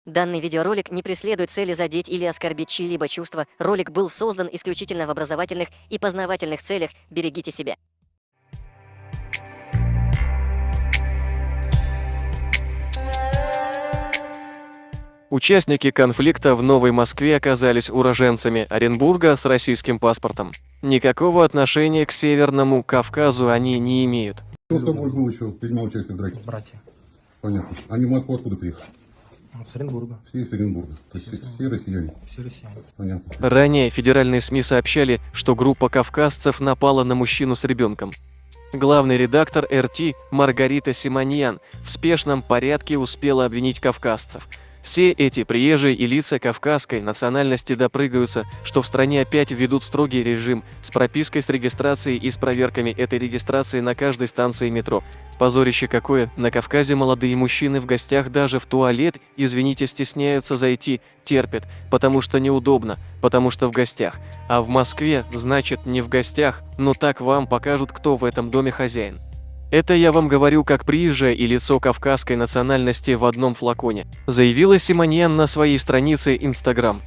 Данный видеоролик не преследует цели задеть или оскорбить чьи-либо чувства. Ролик был создан исключительно в образовательных и познавательных целях. Берегите себя. Участники конфликта в Новой Москве оказались уроженцами Оренбурга с российским паспортом. Никакого отношения к Северному Кавказу они не имеют. Кто с тобой был еще, принимал участие в драке? Братья. Понятно. Они в Москву откуда приехали? С Оренбурга. Все из Оренбурга. То есть все россияне. Все россияне. Понятно. Ранее федеральные СМИ сообщали, что группа кавказцев напала на мужчину с ребенком. Главный редактор РТ Маргарита Симоньян в спешном порядке успела обвинить кавказцев. Все эти приезжие и лица кавказской национальности допрыгаются, что в стране опять введут строгий режим с пропиской с регистрацией и с проверками этой регистрации на каждой станции метро. Позорище какое! На Кавказе молодые мужчины в гостях даже в туалет, извините, стесняются зайти, терпят, потому что неудобно, потому что в гостях. А в Москве, значит, не в гостях, но так вам покажут, кто в этом доме хозяин. Это я вам говорю как приезжая и лицо кавказской национальности в одном флаконе, заявила Симоньян на своей странице Instagram.